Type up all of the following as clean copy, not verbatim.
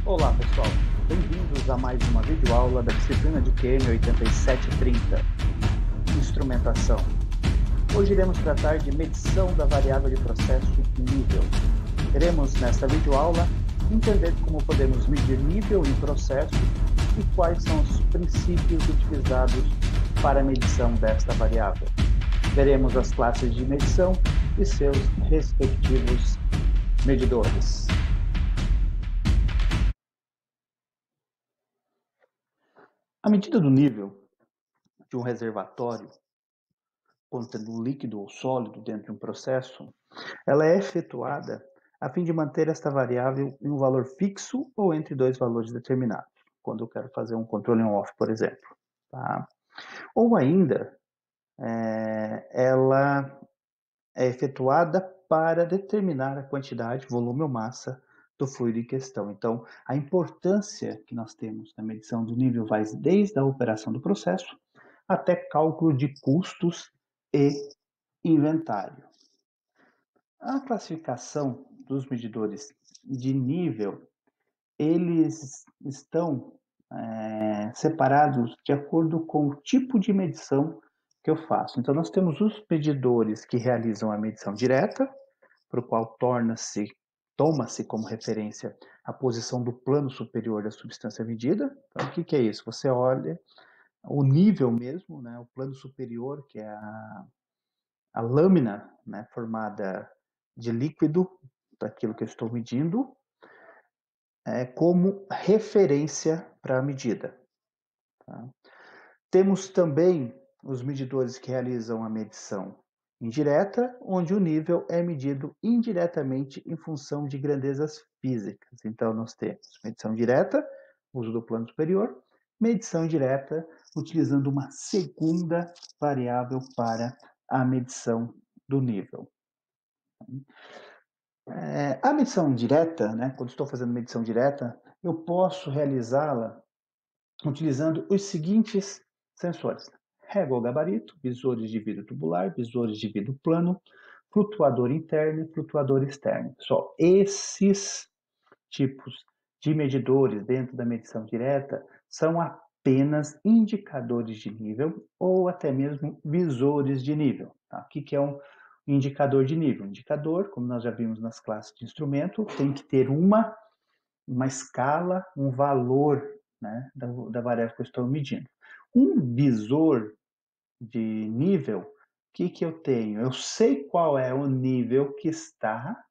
Olá pessoal, bem-vindos a mais uma videoaula da disciplina de QM 8730, Instrumentação. Hoje iremos tratar de medição da variável de processo nível. Queremos, nesta videoaula, entender como podemos medir nível em processo e quais são os princípios utilizados para a medição desta variável. Veremos as classes de medição e seus respectivos medidores. A medida do nível de um reservatório contendo líquido ou sólido dentro de um processo, ela é efetuada a fim de manter esta variável em um valor fixo ou entre dois valores determinados, quando eu quero fazer um controle on-off, por exemplo. Tá? Ou ainda, ela é efetuada para determinar a quantidade, volume ou massa do fluido em questão. Então, a importância que nós temos na medição do nível vai desde a operação do processo até cálculo de custos e inventário. A classificação dos medidores de nível, eles estão separados de acordo com o tipo de medição que eu faço. Então, nós temos os medidores que realizam a medição direta, para o qual toma-se como referência a posição do plano superior da substância medida. Então, o que é isso? Você olha o nível mesmo, né, o plano superior, que é a lâmina, né, formada de líquido, daquilo que eu estou medindo, como referência para a medida. Tá? Temos também os medidores que realizam a medição indireta, onde o nível é medido indiretamente em função de grandezas físicas. Então, nós temos medição direta, uso do plano superior, medição indireta, utilizando uma segunda variável para a medição do nível. A medição direta, né, quando estou fazendo medição direta, eu posso realizá-la utilizando os seguintes sensores: régua gabarito, visores de vidro tubular, visores de vidro plano, flutuador interno e flutuador externo. Só esses tipos de medidores dentro da medição direta são apenas indicadores de nível ou até mesmo visores de nível. Tá? O que é um indicador de nível? Um indicador, como nós já vimos nas classes de instrumento, tem que ter uma escala, um valor, né, da variável que eu estou medindo. Um visor de nível, o que eu tenho? Eu sei qual é o nível que está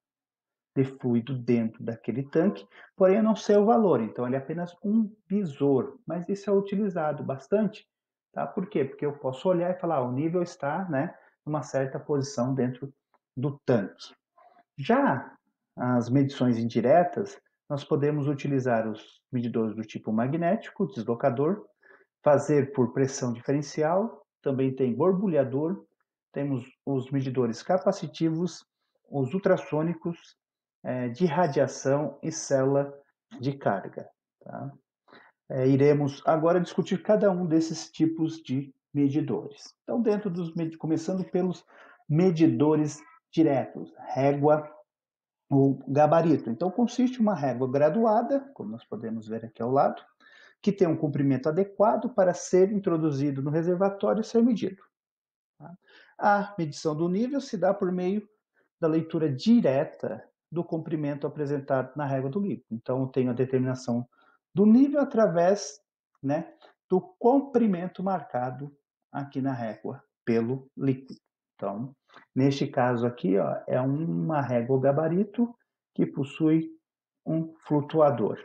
de fluido dentro daquele tanque, porém eu não sei o valor, então ele é apenas um visor, mas isso é utilizado bastante, tá? Por quê? Porque eu posso olhar e falar, o nível está, né, numa certa posição dentro do tanque. Já as medições indiretas, nós podemos utilizar os medidores do tipo magnético, deslocador, fazer por pressão diferencial, também tem borbulhador, temos os medidores capacitivos, os ultrassônicos, de radiação e célula de carga. Tá? Iremos agora discutir cada um desses tipos de medidores. Então, começando pelos medidores diretos, régua ou gabarito. Então, consiste em uma régua graduada, como nós podemos ver aqui ao lado, que tem um comprimento adequado para ser introduzido no reservatório e ser medido. Tá? A medição do nível se dá por meio da leitura direta do comprimento apresentado na régua do líquido. Então, eu tenho a determinação do nível através, né, do comprimento marcado aqui na régua pelo líquido. Então, neste caso aqui, ó, é uma régua gabarito que possui um flutuador.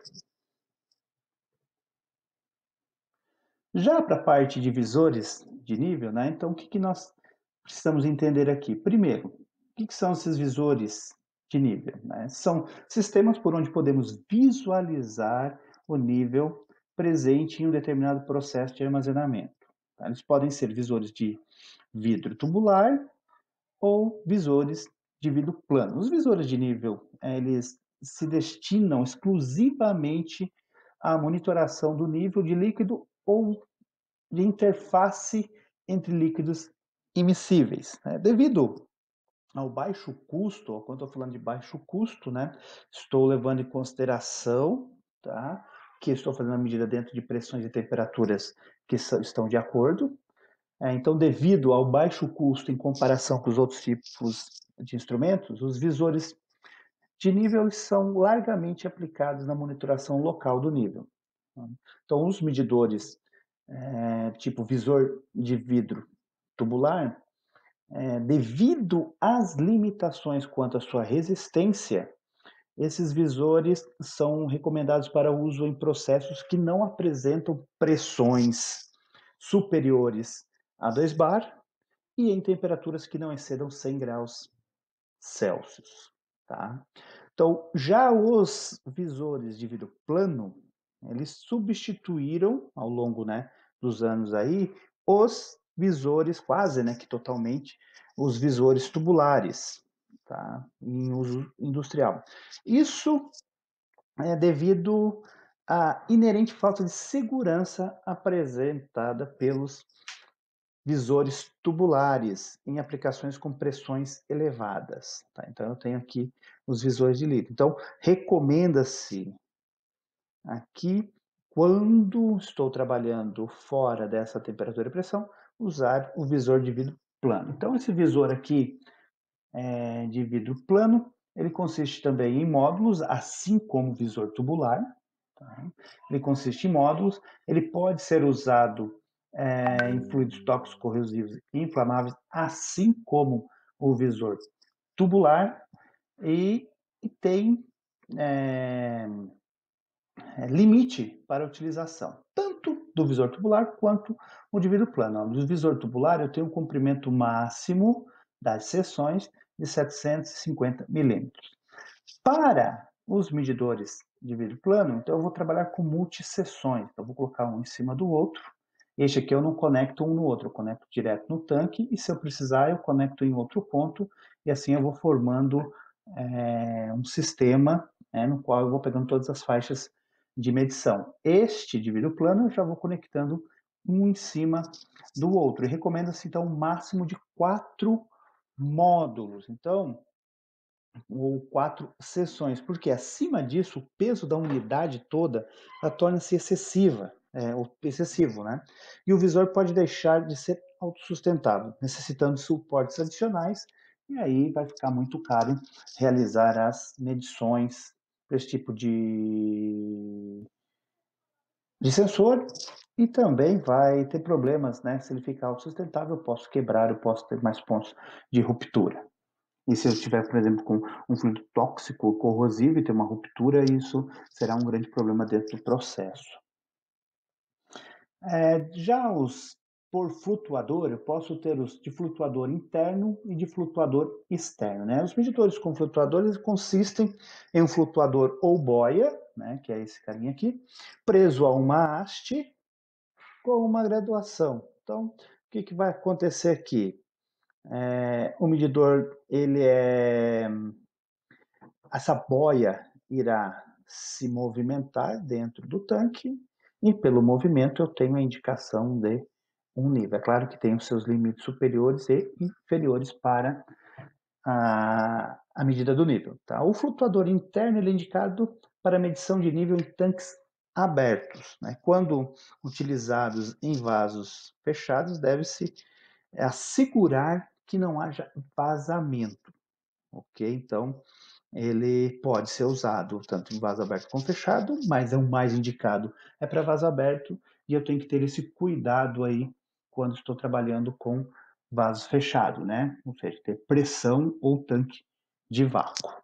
Já para a parte de visores de nível, né, então o que nós precisamos entender aqui? Primeiro, o que são esses visores de nível? Né? São sistemas por onde podemos visualizar o nível presente em um determinado processo de armazenamento. Tá? Eles podem ser visores de vidro tubular ou visores de vidro plano. Os visores de nível, eles se destinam exclusivamente à monitoração do nível de líquido ou de interface entre líquidos immiscíveis. Né? Devido ao baixo custo, quando estou falando de baixo custo, né, estou levando em consideração tá? Que estou fazendo a medida dentro de pressões e temperaturas que estão de acordo. Então, devido ao baixo custo em comparação com os outros tipos de instrumentos, os visores de nível são largamente aplicados na monitoração local do nível. Então, os medidores, tipo visor de vidro tubular, devido às limitações quanto à sua resistência, esses visores são recomendados para uso em processos que não apresentam pressões superiores a 2 bar e em temperaturas que não excedam 100 graus Celsius. Tá? Então, já os visores de vidro plano, eles substituíram ao longo, né, dos anos aí os visores quase, né, que totalmente os visores tubulares, tá, em uso industrial. Isso é devido à inerente falta de segurança apresentada pelos visores tubulares em aplicações com pressões elevadas. Tá? Então, eu tenho aqui os visores de litro. Então, recomenda-se aqui, quando estou trabalhando fora dessa temperatura e pressão, usar o visor de vidro plano. Então, esse visor aqui de vidro plano, ele consiste também em módulos, assim como o visor tubular. Tá? Ele consiste em módulos, ele pode ser usado em fluidos tóxicos, corrosivos e inflamáveis, assim como o visor tubular, e tem limite para a utilização, tanto do visor tubular quanto o de vidro plano. No visor tubular, eu tenho um comprimento máximo das seções de 750 milímetros. Para os medidores de vidro plano, então eu vou trabalhar com multisseções. Então, eu vou colocar um em cima do outro. Este aqui eu não conecto um no outro, eu conecto direto no tanque, e se eu precisar, eu conecto em outro ponto, e assim eu vou formando um sistema no qual eu vou pegando todas as faixas de medição. Este de vidro plano eu já vou conectando um em cima do outro. E recomenda-se, então, um máximo de 4 módulos. Então, ou 4 seções, porque acima disso, o peso da unidade toda torna-se excessivo, né? E o visor pode deixar de ser autossustentável, necessitando de suportes adicionais, e aí vai ficar muito caro realizar as medições para esse tipo de sensor, e também vai ter problemas, né? Se ele ficar autossustentável, eu posso quebrar, eu posso ter mais pontos de ruptura. E se eu estiver, por exemplo, com um fluido tóxico, corrosivo e ter uma ruptura, isso será um grande problema dentro do processo. Já os por flutuador, eu posso ter os de flutuador interno e de flutuador externo. Né? Os medidores com flutuadores consistem em um flutuador ou boia, né, que é esse carinha aqui, preso a uma haste com uma graduação. Então, o que vai acontecer aqui? O medidor, essa boia irá se movimentar dentro do tanque e pelo movimento eu tenho a indicação de um nível. É claro que tem os seus limites superiores e inferiores para a medida do nível. Tá? O flutuador interno ele é indicado para medição de nível em tanques abertos. Né? Quando utilizados em vasos fechados, deve-se assegurar que não haja vazamento. Ok? Então, ele pode ser usado tanto em vaso aberto como fechado, mas o mais indicado é para vaso aberto, e eu tenho que ter esse cuidado aí quando estou trabalhando com vasos fechados, né? Ou seja, ter pressão ou tanque de vácuo.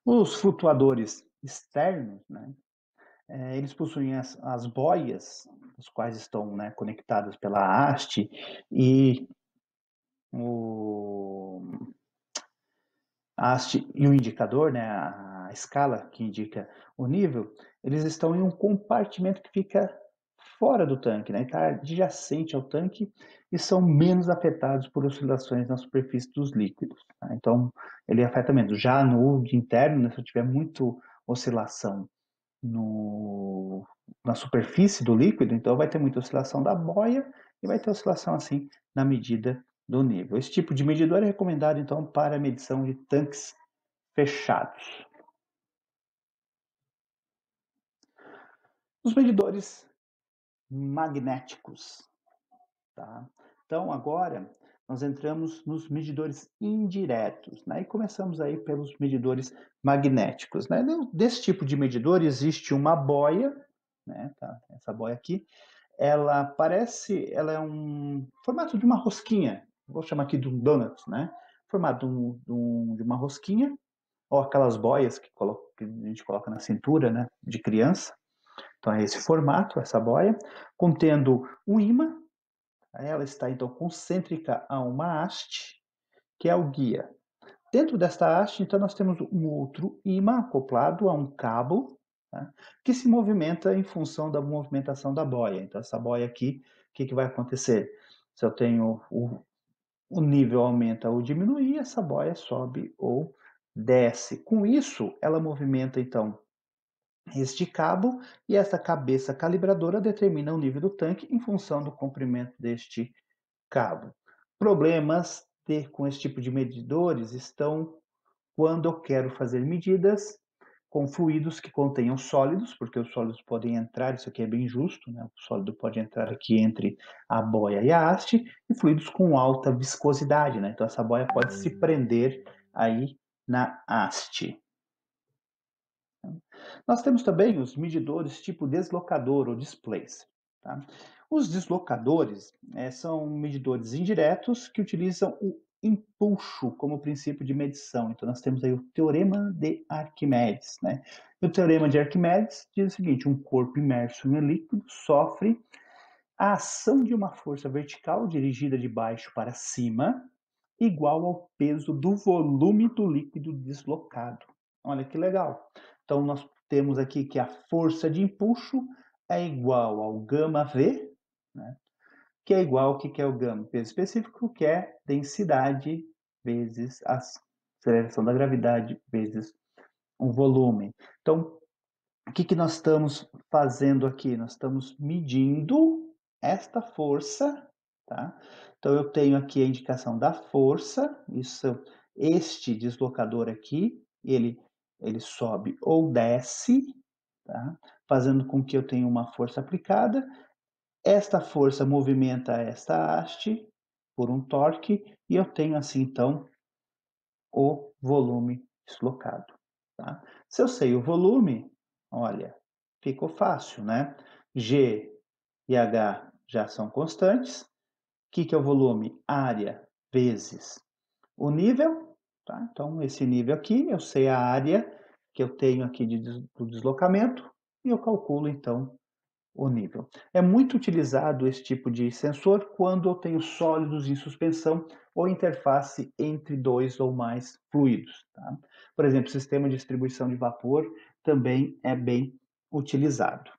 Os flutuadores externos, né? Eles possuem as boias, as quais estão, né, conectadas pela haste, e a haste e o indicador, né, a escala que indica o nível, eles estão em um compartimento que fica fora do tanque, né, está adjacente ao tanque, e são menos afetados por oscilações na superfície dos líquidos. Tá? Então, ele afeta menos. Já no interno, né, se eu tiver muito oscilação na superfície do líquido, então vai ter muita oscilação da boia e vai ter oscilação assim na medida do nível. Esse tipo de medidor é recomendado então para a medição de tanques fechados. Os medidores magnéticos, tá? Então agora nós entramos nos medidores indiretos, né, e começamos aí pelos medidores magnéticos, né. Desse tipo de medidor existe uma boia, né, tá, essa boia aqui, ela é um formato de uma rosquinha, vou chamar aqui de um donut, né, formato de uma rosquinha, ou aquelas boias que a gente coloca na cintura, né, de criança. Então é esse formato, essa boia, contendo um ímã. Ela está então concêntrica a uma haste, que é o guia. Dentro desta haste, então, nós temos um outro ímã acoplado a um cabo, tá, que se movimenta em função da movimentação da boia. Então, essa boia aqui, o que, que vai acontecer? Se eu tenho o nível aumenta ou diminui, essa boia sobe ou desce. Com isso, ela movimenta então este cabo e essa cabeça calibradora determina o nível do tanque em função do comprimento deste cabo. Problemas com esse tipo de medidores estão quando eu quero fazer medidas com fluidos que contenham sólidos, porque os sólidos podem entrar, isso aqui é bem justo, né? O sólido pode entrar aqui entre a boia e a haste, e fluidos com alta viscosidade, né? Então essa boia pode se prender aí na haste. Nós temos também os medidores tipo deslocador ou displacer. Tá? Os deslocadores são medidores indiretos que utilizam o impulso como princípio de medição. Então, nós temos aí o Teorema de Arquimedes. Né? E o Teorema de Arquimedes diz o seguinte: um corpo imerso em um líquido sofre a ação de uma força vertical dirigida de baixo para cima, igual ao peso do volume do líquido deslocado. Olha que legal. Então, nós temos aqui que a força de impulso é igual ao γv, né? Que é igual ao que é o γ? Peso específico, que é densidade vezes a aceleração da gravidade vezes um volume. Então, o que nós estamos fazendo aqui? Nós estamos medindo esta força, tá? Então, eu tenho aqui a indicação da força, este deslocador aqui, ele sobe ou desce, tá? Fazendo com que eu tenha uma força aplicada. Esta força movimenta esta haste por um torque, e eu tenho assim, então, o volume deslocado. Tá? Se eu sei o volume, olha, ficou fácil, né? G e H já são constantes. O que é o volume? Área vezes o nível. Tá? Então, esse nível aqui, eu sei a área que eu tenho aqui do deslocamento e eu calculo, então, o nível. É muito utilizado esse tipo de sensor quando eu tenho sólidos em suspensão ou interface entre dois ou mais fluidos. Tá? Por exemplo, sistema de distribuição de vapor também é bem utilizado.